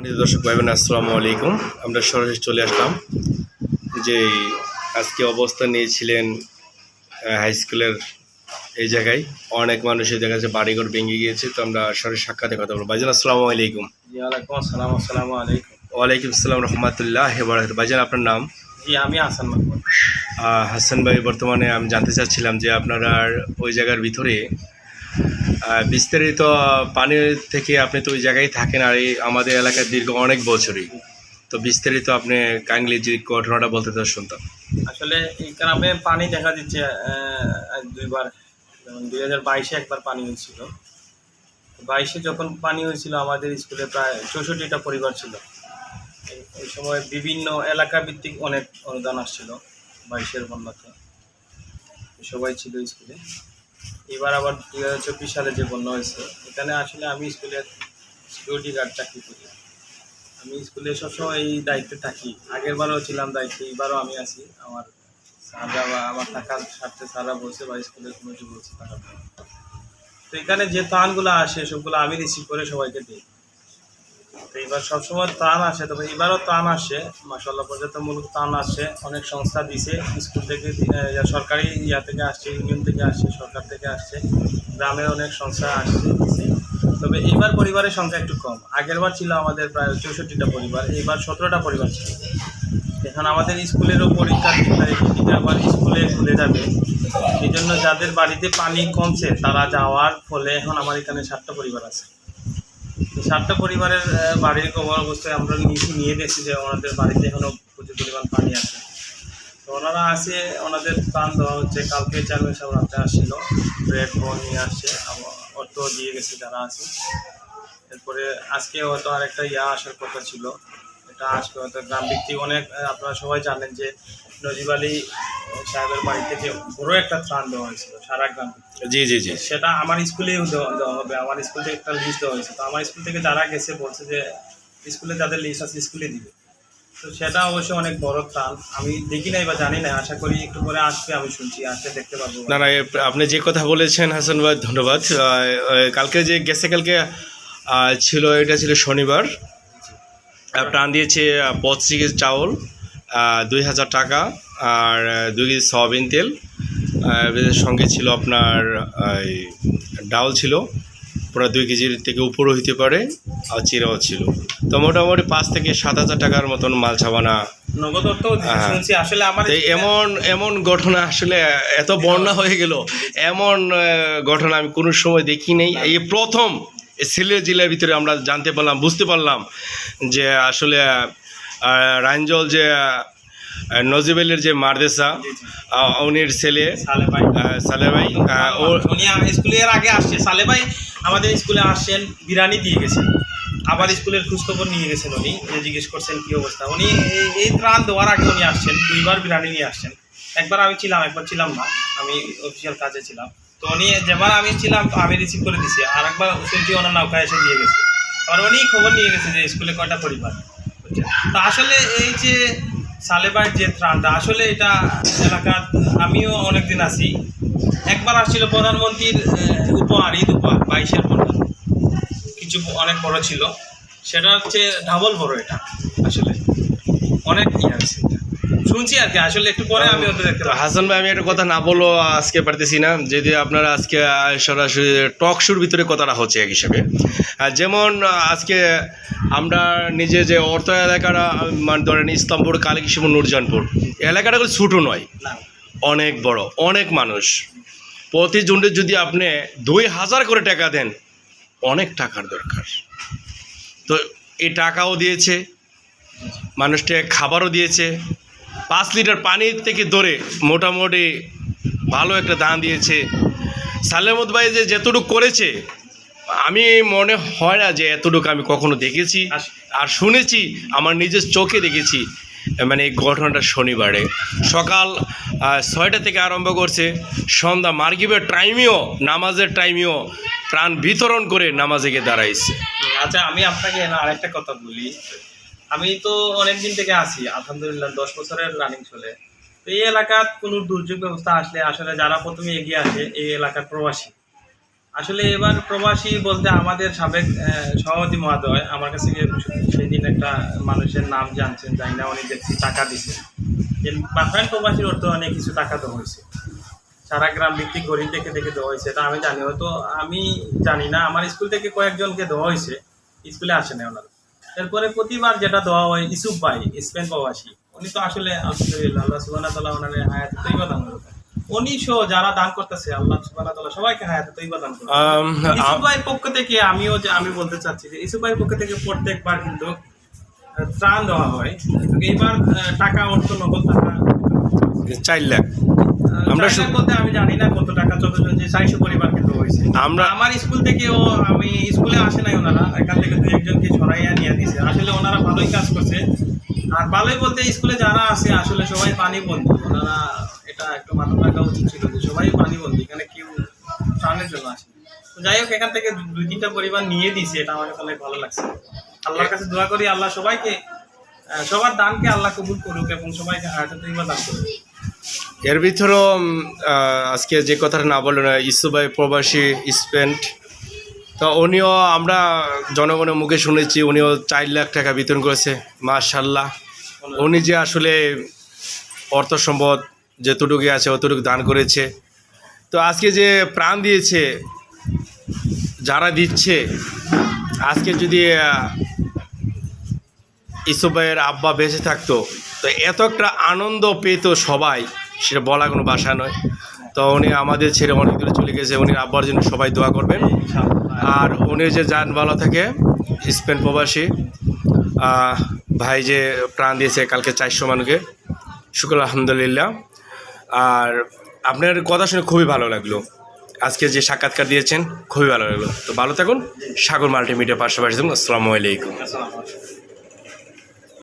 সম্মানিত দর্শক ভাই বোন, আসসালামু আলাইকুম। আমরা সরাসরি চলে আসলাম যে আজকে অবস্থান নিয়েছিলেন হাই স্কুলের এই জায়গায়। অনেক মানুষের দেখা যাচ্ছে বাড়িঘর ভেঙে গিয়েছে, তো আমরা সরাসরি সাক্ষাতে কথা বলবো। ভাইজান আসসালামু আলাইকুম। জি ওয়ালাইকুম আসসালাম। আসসালামু আলাইকুম। ওয়ালাইকুম আসসালাম রহমতুল্লাহ বারাকাতুহু। ভাইজান আপনার নাম? জি আমি হাসান মাহমুদ। হাসান ভাই, বর্তমানে আমি জানতে চাচ্ছিলাম যে আপনারা ওই জায়গার ভিতরে বিস্তারিত পানি থেকে, আপনি তো ওই জায়গায় থাকেন আর এই আমাদের এলাকার দীর্ঘ অনেক বছরই, তো বিস্তারিত আপনি কাইন্ডলি যে ঘটনাটা বলতে তো শুনতাম। আসলে এই গ্রামে পানি দেখা দিচ্ছে দুইবার, যেমন 2022-এ একবার পানি হয়েছিল। 22-এ যখন পানি হয়েছিল আমাদের স্কুলে প্রায় 64টা পরিবার ছিল। এই সময় বিভিন্ন এলাকা ভিত্তিক অনেক অনুদান আসছিল 22-এর বন্যাতে, সবাই ছিল স্কুলে। এবার আবার 2024 সালে যে বন্যা হয়েছে, এখানে আসলে আমি স্কুলের সিকিউরিটি গার্ড চাকরি করি। আমি স্কুলে সবসময় এই দায়িত্বে থাকি। আগের বারও ছিলাম দায়িত্বে, এবারও আমি আছি। আমার স্যাররা বা আমার থাকার স্বার্থে স্যাররা বলছে বা স্কুলের কমিটি বলছে থাকার জন্য। তো এখানে যে ত্রাণগুলো আসে সবগুলো আমি রিসিভ করে সবাইকে দিই। তো এবার সবসময় ত্রাণ আসে, তবে এবারও ত্রাণ আসে, মাশাআল্লাহ পর্যাপ্তমূলক ত্রাণ আসে। অনেক সংস্থা দিছে, স্কুল থেকে, সরকারি থেকে আসছে, ইউনিয়ন থেকে আসছে, সরকার থেকে আসছে, গ্রামের অনেক সংস্থা আসছে দিছে। তবে এইবার পরিবারের সংখ্যা একটু কম। আগেরবার ছিল আমাদের প্রায় 64টা পরিবার, এইবার 17টা পরিবার ছিল। এখন আমাদের স্কুলেরও পরীক্ষা 3 তারিখে থেকে আবার স্কুলে খুলে যাবে। এই জন্য যাদের বাড়িতে পানি কমছে তারা যাওয়ার ফলে এখন আমার এখানে 7টা পরিবার আছে। 7টা পরিবারের বাড়ির অবস্থায় আমরা নিয়ে দেখছি যে ওনাদের বাড়িতে এখনও প্রচুর পরিমাণ পানি আছে। তো ওনারা আসে, ওনাদের ত্রাণ দেওয়া হচ্ছে। কালকে চেয়ারম্যান সাহেব রাতে আসছিল, ব্রেড ফোন নিয়ে আসছে, অটো দিয়ে গেছে যারা আছে। এরপরে আজকে হয়তো আরেকটা আসার কথা ছিল, এটা আসবে হয়তো গ্রাম ভিত্তিক অনেক। আপনারা সবাই জানেন যে নজিব আলী সাহেবের বাড়ি থেকে বড় একটা ত্রাণ দেওয়া হয়েছিল সারা গ্রাম। জি জি জি। সেটা আমার স্কুলেও দেওয়া হবে। আমার স্কুল থেকে একটা লিস্ট দেওয়া হয়েছে। তো আমার স্কুল থেকে যারা গেছে বলছে যে স্কুলে যাদের লিস্ট আছে স্কুলে দিবে। তো সেটা অবশ্যই অনেক বড় ত্রাণ। আমি দেখি নাই বা জানি না, আশা করি একটু পরে আসবে, আমি শুনছি আসলে দেখতে পাবো। না না, আপনি যে কথা বলেছেন হাসান ভাই, ধন্যবাদ। কালকে যে গেছে, কালকে ছিল, এটা ছিল শনিবার। প্রাণ দিয়েছে 25 কেজি চাউল, 2000 টাকা, আর 2 কেজি সয়াবিন তেল, সঙ্গে ছিল আপনার ডাউল ছিল পুরো 2 কেজির থেকে উপরও হইতে পারে, আর চিরাও ছিল। তো মোটামুটি 5 থেকে 7,000 টাকার মতন মাল ছাবানা নগদ অর্থ শুনছি। আসলে আমার এমন ঘটনা, আসলে এত বন্যা হয়ে গেল, এমন ঘটনা আমি কোনো সময় দেখি নাই। এই প্রথম সিলেট জেলার ভিতরে আমরা জানতে পারলাম, বুঝতে পারলাম যে আসলে রাঞ্জল যে নজিবেলের যে মারদেসা, উনির ছেলে সালে ভাই, উনি স্কুলের আগে আসছে। সালে ভাই আমাদের স্কুলে আসছেন, বিরিয়ানি দিয়ে গেছেন, আবার স্কুলের খোঁজখবর নিয়ে গেছেন। উনি জিজ্ঞেস করছেন কী অবস্থা। উনি এই ত্রাণ দেওয়ার আগে উনি আসছেন, 2বার বিরিয়ানি নিয়ে আসছেন। একবার আমি ছিলাম, একবার ছিলাম না, আমি অফিসিয়াল কাজে ছিলাম। তো উনি যেবার আমি ছিলাম আমি রিসিভ করে দিছি, আর একবার শুনছি ওনার নৌকা এসে দিয়ে গেছে। আর উনি খবর নিয়ে গেছে যে স্কুলে কয়টা পরিবার। তো আসলে এই যে সালেবাইয়ের যে ত্রাণটা, আসলে এটা এলাকার, আমিও অনেকদিন আছি। একবার আসছিল প্রধানমন্ত্রীর উপহার, ঈদ উপহার 22-এর পর, কিছু অনেক বড় ছিল, সেটা হচ্ছে ডাবল বড়। এটা আসলে অনেক আছে, শুনছি আর কি। আসলে একটু পরে আমি ওটা দেখতে পাবো। হাসান ভাই, আমি একটা কথা না বলো আজকে পারতেছি না, যদি আপনারা আজকে সরাসরি টক শোর ভিতরে কথাটা হচ্ছে এক হিসাবে। যেমন আজকে আমরা নিজে যে অর্থ এলাকাটা, মানে ধরেন ইসলামপুর, কালীকৃষ্ণপুর, নুরজানপুর এলাকাটা ছোটো নয়, অনেক বড়, অনেক মানুষ। প্রতিজনের যদি আপনি 2000 করে টাকা দেন, অনেক টাকার দরকার। তো এই টাকাও দিয়েছে, মানুষটাকে খাবারও দিয়েছে, 5 লিটার পানির থেকে ধরে মোটামুটি ভালো একটা দান দিয়েছে। সালেমত ভাই যে যতটুকু করেছে, আমি মনে হয় না যে এতটুকু আমি কখনো দেখেছি আর শুনেছি, আমার নিজের চোখে দেখেছি। মানে এই ঘটনাটা শনিবারে সকাল 6টা থেকে আরম্ভ করছে, সন্ধ্যা মাগরিবের টাইমেও, নামাজের টাইমেও প্রাণ বিতরণ করে নামাজে গিয়ে দাঁড়াইছে। আচ্ছা, আমি আপনাকে আরেকটা কথা বলি। আমি তো অনেকদিন থেকে আছি, আলহামদুলিল্লাহ 10 বছরের রানিং চলে। তো এই এলাকার কোনো দুর্যোগ ব্যবস্থা আসলে আসলে যারা প্রথমে এগিয়ে আসে এই এলাকার প্রবাসী। আসলে এবার প্রবাসী বলতে আমাদের সাবেক সভাপতি মহোদয় আমার কাছে সেই দিন একটা মানুষের নাম জানছেন, জানি না, উনি দেখছি টাকা দিছে। বাসায় প্রবাসীর অর্থ অনেক কিছু টাকা দেওয়া হয়েছে, সারা গ্রাম ভিত্তিক গরিব দেখে দেখে দেওয়া হয়েছে, এটা আমি জানি। হয়তো আমি জানি না, আমার স্কুল থেকে কয়েকজনকে দেওয়া হয়েছে, স্কুলে আসে না ওনারা। এরপরে প্রতিবার যেটা দেওয়া হয় ইসুফ ভাই, স্পেন প্রবাসী, উনি তো আসলে আলহামদুলিল্লাহ আল্লাহ সুবহানাহু ওয়া তাআলা ওনার হায়াতে তৈবা দান করুন। উনি সহ যারা দান করতেছে আল্লাহ সুবহানাহু ওয়া তাআলা সবাইকে হায়াতে তৈবা দান করুন। ইসুফ ভাইয়ের পক্ষ থেকে আমি বলতে চাচ্ছি যে ইসুফ ভাইয়ের পক্ষ থেকে প্রত্যেকবার কিন্তু ত্রাণ দেওয়া হয়, কিন্তু এইবার টাকা অর্থ নগদ টাকা 4 লাখ আমরা আমরা বলতে আমি জানি না কত টাকা, যত যে 400 পরিবার কিন্তু হয়েছে। আমার স্কুল থেকেও, আমি স্কুলে আসে নাই ওনারা, এখান থেকে দু একজনকে ছড়াইয়া নিয়ে দিয়েছে। আসলে ওনারা ভালোই কাজ করছে, আর ভালোই বলতে স্কুলে যারা আছে আসলে সবাই পানিবন্দী। ওনারা এটা একটু মাথা রাখা উচিত ছিল যে সবাই পানিবন্দী, এখানে কেউ ত্রাণের জন্য আসে। তো যাই হোক, এখান থেকে 2-3টা পরিবার নিয়ে দিয়েছে, এটা আমার কাছে অনেক ভালো লাগছে। আল্লাহর কাছে দোয়া করি আল্লাহ সবাইকে, সবার দানকে আল্লাহ কবুল করুক এবং সবাইকে হায়াতে তৈবা দান করুক। এর ভিতরেও আজকে যে কথাটা না বললেন ইসুফ ভাই প্রবাসী স্পেন্ট, তো উনিও আমরা জনগণের মুখে শুনেছি উনিও 4 লাখ টাকা বিতরণ করেছে। মাশাআল্লাহ, উনি যে আসলে অর্থ সম্পদ যেতটুকু আছে অতটুকু দান করেছে। তো আজকে যে প্রাণ দিয়েছে, যারা দিচ্ছে, আজকে যদি ইসুফ ভাইয়ের আব্বা বেঁচে থাকতো তো এত একটা আনন্দ পেত সবাই, সেটা বলা কোনো ভাষা নয়। তো উনি আমাদের ছেড়ে অনেক দূরে চলে গেছে, উনি আব্বার জন্য সবাই দোয়া করবেন। আর উনি যে যান ভালো থাকে, স্পেন প্রবাসী ভাই যে প্রাণ দিয়েছে কালকে 400 মানুষকে, শুকর আলহামদুলিল্লাহ। আর আপনার কথা শুনে খুবই ভালো লাগলো, আজকে যে সাক্ষাৎকার দিয়েছেন খুবই ভালো লাগলো। তো ভালো থাকুন, সাগর মাল্টিমিডিয়া পাশাপাশি। আসসালামু আলাইকুম। আসসালামু আলাইকুম।